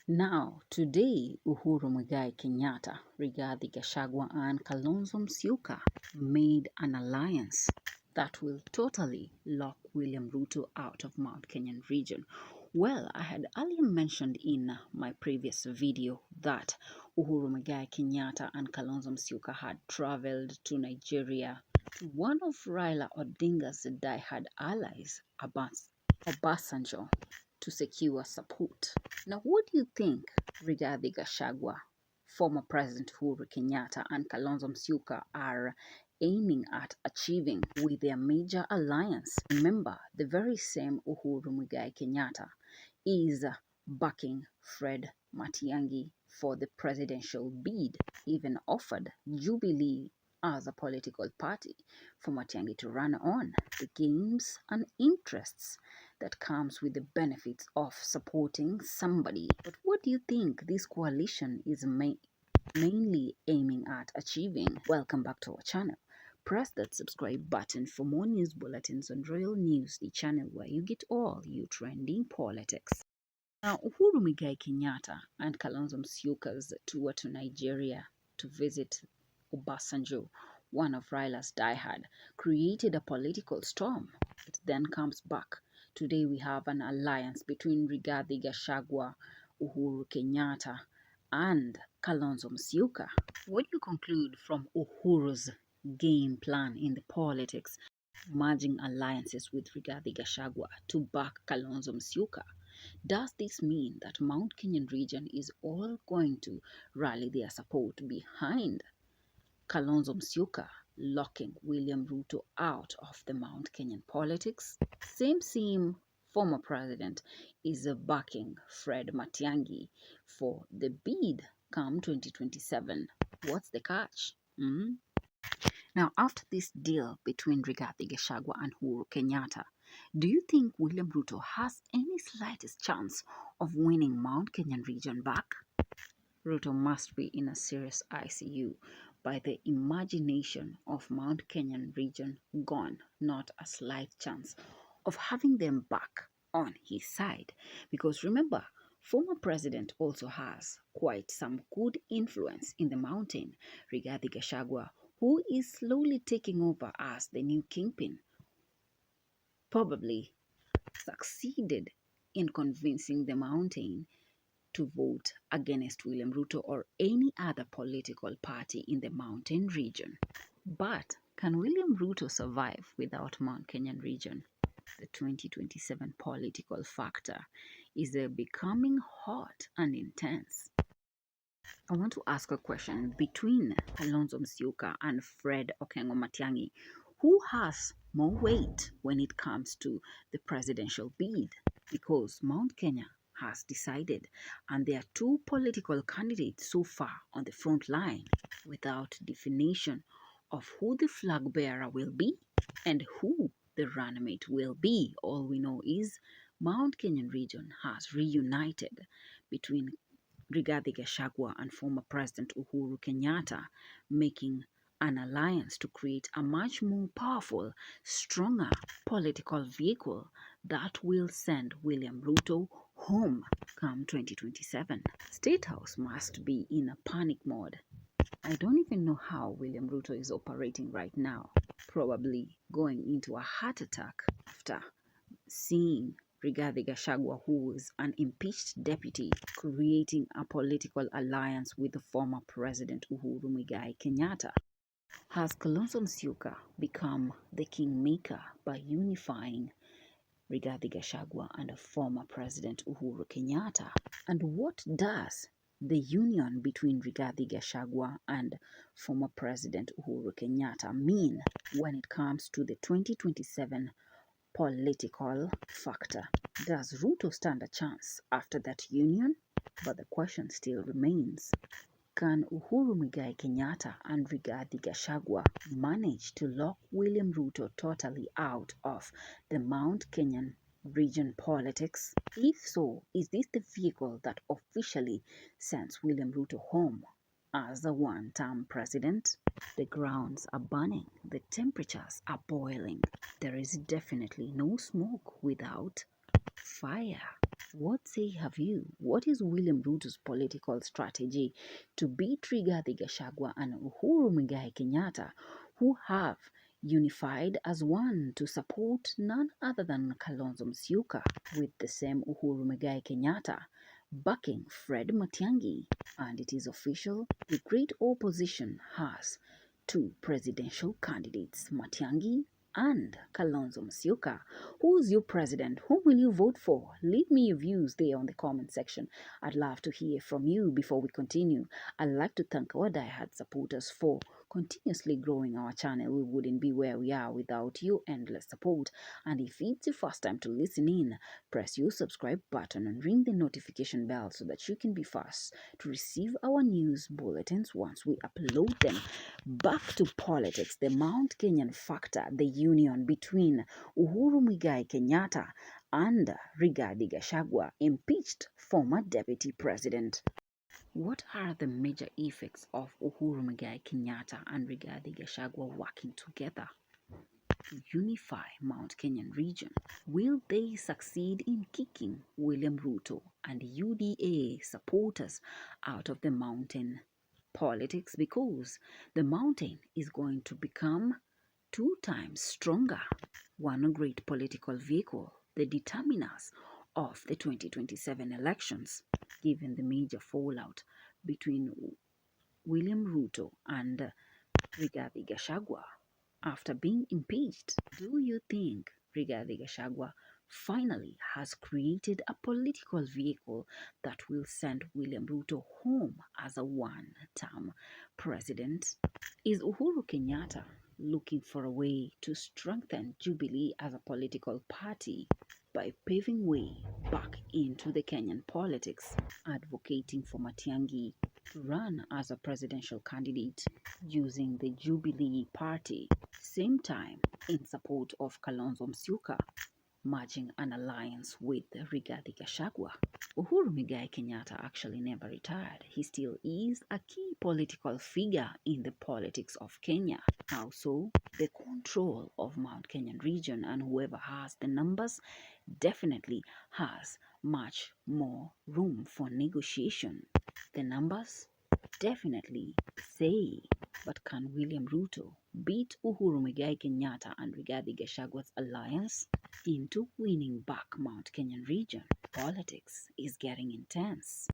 Now, today, Uhuru Muigai Kenyatta, Rigathi Gachagua and Kalonzo Musyoka made an alliance that will totally lock William Ruto out of Mount Kenyan region. Well, I had earlier mentioned in my previous video that Uhuru Muigai Kenyatta and Kalonzo Musyoka had traveled to Nigeria to one of Raila Odinga's diehard allies, Obasanjo, to secure support. Now, what do you think Rigathi Gachagua, former President Uhuru Kenyatta, and Kalonzo Musyoka are aiming at achieving with their major alliance? Remember, the very same Uhuru Muigai Kenyatta is backing Fred Matiang'i for the presidential bid, even offered Jubilee as a political party for Matiang'i to run on. The games and interests that comes with the benefits of supporting somebody. But what do you think this coalition is mainly aiming at achieving? Welcome back to our channel. Press that subscribe button for more news bulletins on Royal News, the channel where you get all your trending politics. Now, Uhuru Muigai Kenyatta and Kalonzo Musyoka's tour to Nigeria to visit Obasanjo, one of Raila's diehard, created a political storm. It then comes back. Today we have an alliance between Rigathi Gachagua, Uhuru Kenyatta, and Kalonzo Musyoka. What do you conclude from Uhuru's game plan in the politics, merging alliances with Rigathi Gachagua to back Kalonzo Musyoka? Does this mean that Mount Kenyan region is all going to rally their support behind Kalonzo Musyoka locking William Ruto out of the Mount Kenyan politics? Same former president is backing Fred Matiang'i for the bid come 2027. What's the catch? Now, after this deal between Rigathi Gachagua and Uhuru Kenyatta, do you think William Ruto has any slightest chance of winning Mount Kenyan region back? Ruto must be in a serious ICU by the imagination of Mount Kenyan region gone, not a slight chance of having them back on his side. Because remember, former president also has quite some good influence in the mountain, Rigathi Gachagua, who is slowly taking over as the new kingpin, probably succeeded in convincing the mountain to vote against William Ruto or any other political party in the mountain region. But can William Ruto survive without Mount Kenyan region? The 2027 political factor is becoming hot and intense. I want to ask a question between Kalonzo Musyoka and Fred Okengo Matiang'i. Who has more weight when it comes to the presidential bid? Because Mount Kenya has decided, and there are two political candidates so far on the front line without definition of who the flag bearer will be and who the runmate will be. All we know is Mount Kenyan region has reunited between Rigathi Gachagua and former President Uhuru Kenyatta, making an alliance to create a much more powerful, stronger political vehicle that will send William Ruto home come 2027. State House must be in a panic mode. I don't even know how William Ruto is operating right now. Probably going into a heart attack after seeing Rigathi Gachagua, who is an impeached deputy, creating a political alliance with the former President Uhuru Muigai Kenyatta. Has Kalonzo Musyoka become the kingmaker by unifying Rigathi Gachagua and former President Uhuru Kenyatta? And what does the union between Rigathi Gachagua and former President Uhuru Kenyatta mean when it comes to the 2027 political factor? Does Ruto stand a chance after that union? But the question still remains, can Uhuru Muigai Kenyatta and Rigathi Gachagua manage to lock William Ruto totally out of the Mount Kenyan region politics? If so, is this the vehicle that officially sends William Ruto home as a one-term president? The grounds are burning, the temperatures are boiling. There is definitely no smoke without fire. What say have you? What is William Ruto's political strategy to beat Rigathi Gachagua and Uhuru Muigai Kenyatta, who have unified as one to support none other than Kalonzo Musyoka, with the same Uhuru Muigai Kenyatta backing Fred Matiang'i? And it is official, the great opposition has two presidential candidates, Matiang'i and Kalonzo Musyoka. Who's your president? Whom will you vote for? Leave me your views there on the comment section. I'd love to hear from you. Before we continue, I'd like to thank our diehard supporters for continuously growing our channel. We wouldn't be where we are without your endless support. And if it's your first time to listen in, press your subscribe button and ring the notification bell so that you can be first to receive our news bulletins once we upload them. Back to politics, the Mount Kenyan factor, the union between Uhuru Muigai Kenyatta and Rigathi Gachagua, impeached former deputy president. What are the major effects of Uhuru Muigai Kenyatta and Rigathi Gachagua working together to unify Mount Kenyan region? Will they succeed in kicking William Ruto and UDA supporters out of the mountain politics, because the mountain is going to become 2 times stronger? One great political vehicle, the determiners of the 2027 elections, given the major fallout between William Ruto and Rigathi Gachagua after being impeached. Do you think Rigathi Gachagua finally has created a political vehicle that will send William Ruto home as a one-term president? Is Uhuru Kenyatta looking for a way to strengthen Jubilee as a political party by paving way back into the Kenyan politics, advocating for Matiang'i to run as a presidential candidate using the Jubilee Party, same time in support of Kalonzo Musyoka, merging an alliance with Rigathi Gachagua? Uhuru Muigai Kenyatta actually never retired. He still is a key political figure in the politics of Kenya. Also, the control of Mount Kenyan region, and whoever has the numbers definitely has much more room for negotiation. The numbers definitely say. But can William Ruto beat Uhuru Muigai Kenyatta and Rigathi Gachagua's alliance into winning back Mount Kenyan region? Politics is getting intense.